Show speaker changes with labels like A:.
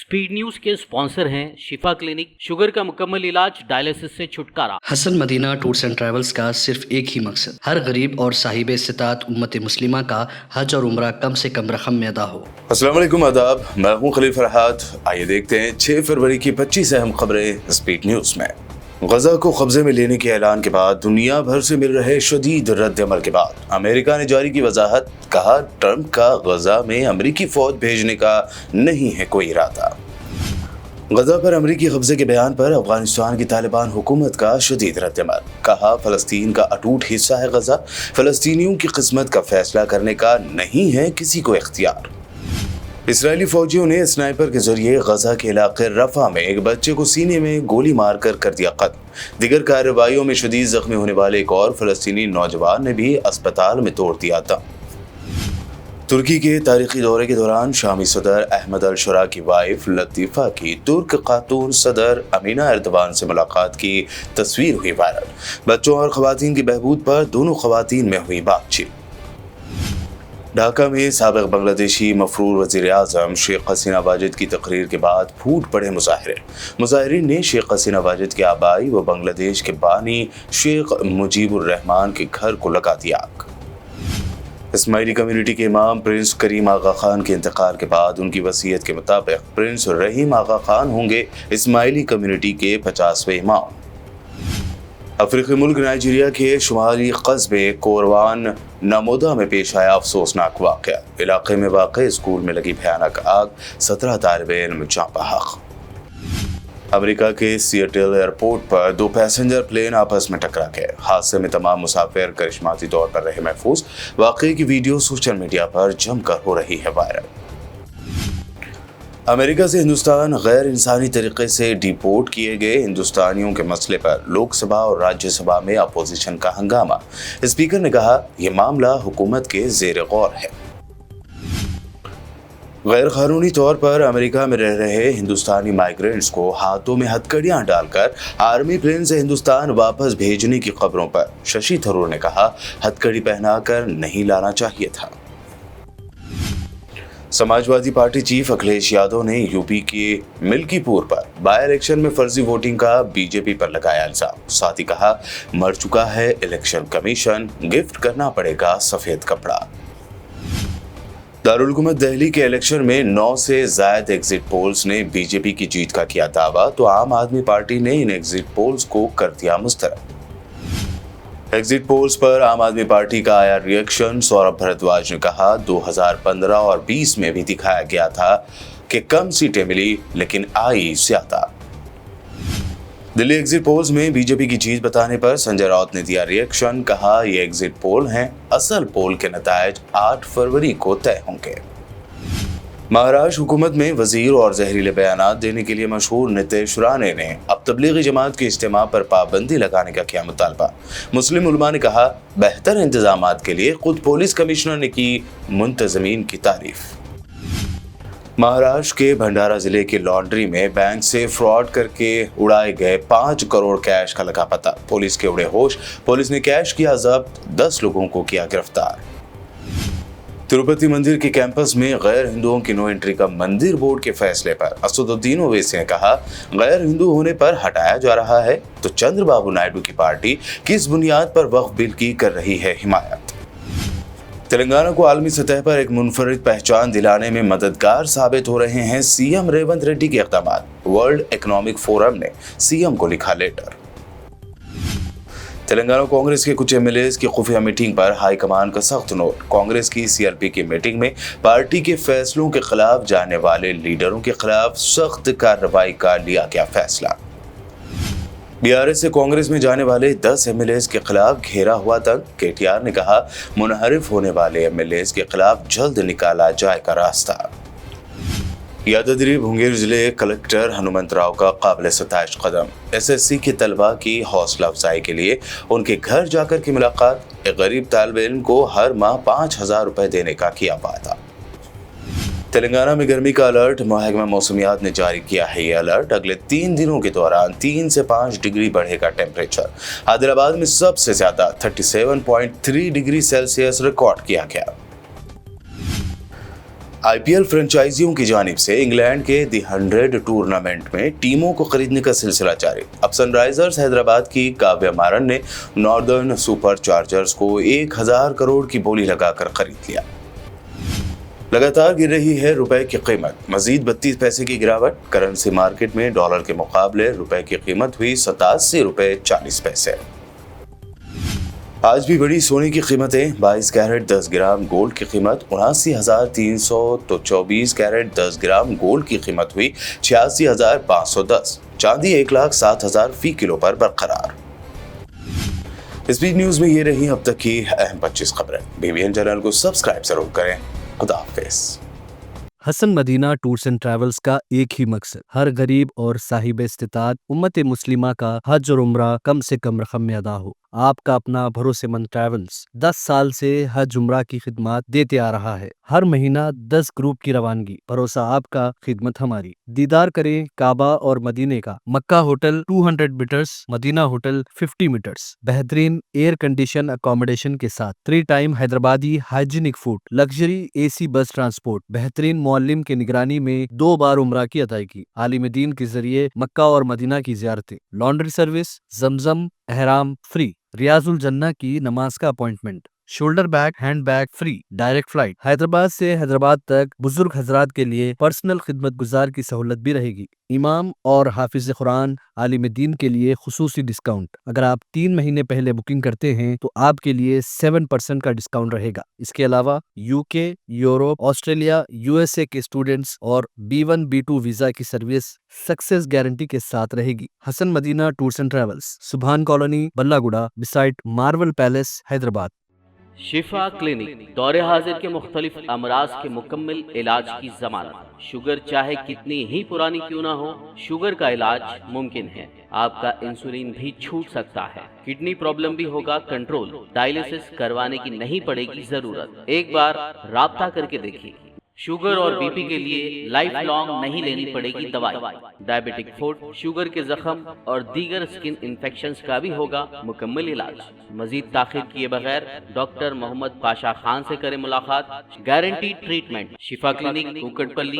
A: Speed news के sponsor हैं शिफा clinic, sugar का मुकम्मल इलाज, डायलिसिस से छुटकारा।
B: Hasan Madina tours and travels का सिर्फ एक ही मकसद, हर गरीब और साहिब इस्तिताअत उम्मत मुस्लिमा का हज और उम्रा कम से कम रकम में अदा हो।
C: अस्सलाम वालेकुम, आदाब। मैं हूं खलील फरहाद। आइए देखते हैं 6 फरवरी की 25 अहम खबरें स्पीड न्यूज में। गजा को कब्जे में लेने के ऐलान के बाद दुनिया भर से मिल रहे शदीद रद्द अमल के बाद अमेरिका ने जारी की वजाहत, कहा ट्रंप का गजा में अमेरिकी फौज भेजने का नहीं है कोई इरादा। गजा पर अमेरिकी कब्जे के बयान पर अफगानिस्तान की तालिबान हुकूमत का शदीद रद्द अमल, कहा फलस्तीन का अटूट हिस्सा है गजा, फलस्तीनियों की किस्मत का फैसला करने का नहीं है किसी को इख्तियार। इसराइली फौजियों ने स्नाइपर के जरिए गजा के इलाके रफा में एक बच्चे को सीने में गोली मारकर कर दिया कत्ल। दिगर कार्रवाइयों में शदीद जख्मी होने वाले एक और फलस्तीनी नौजवान ने भी अस्पताल में तोड़ दिया था। तुर्की के तारीखी दौरे के दौरान शामी सदर अहमद अल शुरा की वाइफ लतीफ़ा की तुर्क खातून सदर अमीना एर्दवान से मुलाकात की तस्वीर हुई वायरल। बच्चों और खवातीन की बहबूद पर दोनों खवातीन में हुई बातचीत। ढाका में साबिक बांग्लादेशी मफरूर वज़ीर आज़म शेख हसीना वाजिद की तकरीर के बाद फूट पड़े मुजाहिरे। मुजाहिरीन ने शेख हसीना वाजिद के आबाई व बांग्लादेश के बानी शेख मुजीबुर रहमान के घर को लगा दिया आग। इस्माइली कम्युनिटी के इमाम प्रिंस करीम आगा खान के इंतकाल के बाद उनकी वसीयत के मुताबिक प्रिंस रहीम आगा खान होंगे इस्माइली कम्युनिटी के 50वें इमाम। अफ्रीकी मुल्क नाइजीरिया के शुमाली कस्बे कोरवान नमोदा में पेश आया अफसोसनाक वाक़या। इलाके में वाक़े स्कूल में लगी भयानक आग, 17 तालिबे इल्म जाँ बहक। अमेरिका के सिएटल एयरपोर्ट पर 2 पैसेंजर प्लेन आपस में टकरा गए। हादसे में तमाम मुसाफिर करिश्माती तौर पर रहे महफूज। वाक़े की वीडियो सोशल मीडिया पर जमकर हो रही है वायरल। अमेरिका से हिंदुस्तान गैर इंसानी तरीके से डिपोर्ट किए गए हिंदुस्तानियों के मसले पर लोकसभा और राज्यसभा में अपोजिशन का हंगामा। स्पीकर ने कहा, यह मामला हुकूमत के ज़ेर गौर है। गैर कानूनी तौर पर अमेरिका में रह रहे हिंदुस्तानी माइग्रेंट्स को हाथों में हथकड़ियां डालकर आर्मी प्लेन से हिंदुस्तान वापस भेजने की खबरों पर शशि थरूर ने कहा, हथकड़ी पहनाकर नहीं लाना चाहिए था। समाजवादी पार्टी चीफ अखिलेश यादव ने यूपी के मिल्कीपुर पर बाय इलेक्शन में फर्जी वोटिंग का बीजेपी पर लगाया इल्जाम। साथ ही कहा, मर चुका है इलेक्शन कमीशन, गिफ्ट करना पड़ेगा सफेद कपड़ा। दारुल हुकूमत दिल्ली के इलेक्शन में 9 से ज्यादा एग्जिट पोल्स ने बीजेपी की जीत का किया दावा, तो आम आदमी पार्टी ने इन एग्जिट पोल्स को कर दिया मुस्तरद। एग्जिट पोल्स पर आम आदमी पार्टी का आया रिएक्शन। सौरभ भारद्वाज ने कहा, 2015 और 20 में भी दिखाया गया था कि कम सीटें मिली लेकिन आई ज्यादा। दिल्ली एग्जिट पोल्स में बीजेपी की जीत बताने पर संजय राउत ने दिया रिएक्शन, कहा ये एग्जिट पोल हैं, असल पोल के नतायज 8 फरवरी को तय होंगे। महाराष्ट्र हुकूमत में वजीर और जहरीले बयानात देने के लिए मशहूर नीतीश राणे ने अब तबलीगी जमात के इज्तिमा पर पाबंदी लगाने का किया मुतालबा। मुस्लिम उलमा ने कहा, बेहतर इंतजामात के लिए खुद पुलिस कमिश्नर ने की मुंतजमीन की तारीफ। महाराष्ट्र के भंडारा जिले के लॉन्ड्री में बैंक से फ्रॉड करके उड़ाए गए 5 करोड़ कैश का लगा पता। पुलिस के उड़े होश, पुलिस ने कैश किया जब्त, 10 लोगों को किया गिरफ्तार। तिरुपति मंदिर के कैंपस में गैर हिंदुओं की नो एंट्री का मंदिर बोर्ड के फैसले पर असदुद्दीन ओवैसी ने कहा, गैर हिंदू होने पर हटाया जा रहा है तो चंद्रबाबू नायडू की पार्टी किस बुनियाद पर वक्फ बिल की कर रही है हिमायत। तेलंगाना को आलमी सतह पर एक मुनफरिद पहचान दिलाने में मददगार साबित हो रहे हैं सीएम रेवंत रेड्डी के इक़दामात। वर्ल्ड इकोनॉमिक फोरम ने सीएम को लिखा लेटर। तेलंगाना कांग्रेस के कुछ एमएलएस की खुफिया मीटिंग पर हाईकमान का सख्त नोट। कांग्रेस की सीआरपी की मीटिंग में पार्टी के फैसलों के खिलाफ जाने वाले लीडरों के खिलाफ सख्त कार्रवाई का लिया गया फैसला। बीआरएस से कांग्रेस में जाने वाले 10 एमएलएस के खिलाफ घेरा हुआ तंग। केटीआर ने कहा, मुनहरिफ होने वाले एमएलएस के खिलाफ जल्द निकाला जाएगा रास्ता। यादाद्री भुंगेर जिले कलेक्टर हनुमंत राव का काबिल सताइश कदम। एसएससी के तलबा की हौसला अफजाई के लिए उनके घर जाकर की मुलाकात। एक गरीब तालिब इल्म को हर माह 5,000 रुपए देने का किया वादा। तेलंगाना में गर्मी का अलर्ट। महकमा मौसमियात ने जारी किया है ये अलर्ट। अगले 3 दिनों के दौरान 3 से 5 डिग्री बढ़ेगा टेम्परेचर। आदिलाबाद में सबसे ज्यादा 37.3 डिग्री सेल्सियस रिकॉर्ड किया गया। IPL फ्रेंचाइजियों की जानिब से इंग्लैंड के दी 100 टूर्नामेंट में टीमों को खरीदने का सिलसिला जारी। अब सनराइजर्स हैदराबाद की काव्या मारन ने नॉर्दर्न सुपर चार्जर्स को 1000 करोड़ की बोली लगाकर खरीद लिया। लगातार गिर रही है रुपए की कीमत, मजीद 32 पैसे की गिरावट। करेंसी मार्केट में डॉलर के मुकाबले रुपए की कीमत हुई 87 रुपए 40 पैसे। आज भी बढ़ी सोने की कीमतें। 22 कैरेट 10 ग्राम गोल्ड की कीमत 79,300, तो 24 कैरेट 10 ग्राम गोल्ड की कीमत हुई 86,510। चांदी 1,07,000 फी किलो पर बरकरार। स्पीड न्यूज में ये रही अब तक की अहम 25 खबरें। BBN चैनल को सब्सक्राइब जरूर करें। खुदा हाफिज।
B: Hasan Madina tours and travels का एक ही मकसद, हर गरीब और साहिब इस्तिताअत उम्मत मुस्लिमा का हज और उम्रा कम से कम रकम में अदा हो। आपका अपना भरोसेमंद ट्रैवल्स 10 साल से हज उम्रा की खिदमत देते आ रहा है। हर महीना 10 ग्रुप की रवानगी, भरोसा आपका, खिदमत हमारी। दीदार करें काबा और मदीने का। मक्का होटल 200 मीटर्स, मदीना होटल 50 मीटर्स, बेहतरीन एयर कंडीशन अकोमोडेशन के साथ 3 टाइम हैदराबादी hygienic food, luxury AC bus transport, बेहतरीन मौल्लिम के निगरानी में 2 बार उम्रा की अदायगी, आलिम दीन के जरिए मक्का और मदीना की जियारतें, लॉन्ड्री सर्विस, जमजम एहराम फ्री, रियाजुल जन्ना की नमाज का appointment, shoulder bag hand bag free, direct flight. Hyderabad से हैदराबाद तक बुजुर्ग हजरात के लिए पर्सनल खिदमत गुजार की सहूलत भी रहेगी। इमाम और हाफिज कुरान आलिम दीन के लिए खुसूसी डिस्काउंट। अगर आप 3 महीने पहले बुकिंग करते हैं तो आपके लिए 7% का डिस्काउंट रहेगा। इसके अलावा UK, यूरोप, ऑस्ट्रेलिया, USA के स्टूडेंट्स और B1 B2 वीजा की सर्विस सक्सेस गारंटी के साथ रहेगी। Hasan Madina tours and travels, Subhan colony, Ballaguda, beside Marvel palace, Hyderabad.
A: Shifa clinic दौरे हाजिर के मुख्तलिफ अमराज के मुकम्मल इलाज की जमानत। शुगर चाहे कितनी ही पुरानी क्यों ना हो, शुगर का इलाज मुमकिन है। आपका इंसुलिन भी छूट सकता है, किडनी प्रॉब्लम भी होगा कंट्रोल, डायलिसिस करवाने की नहीं पड़ेगी जरूरत। एक बार राब्ता करके देखिए। शुगर और BP के लिए लाइफ लॉन्ग नहीं लेनी पड़ेगी दवाई। डायबिटिक फुट, शुगर के जख्म और दीगर स्किन इन्फेक्शंस का भी होगा मुकम्मल इलाज। मजीद ताखिर किए बगैर डॉक्टर मोहम्मद पाशा खान से करें मुलाकात। Guarantee treatment. शिफा क्लिनिक, कुकटपल्ली,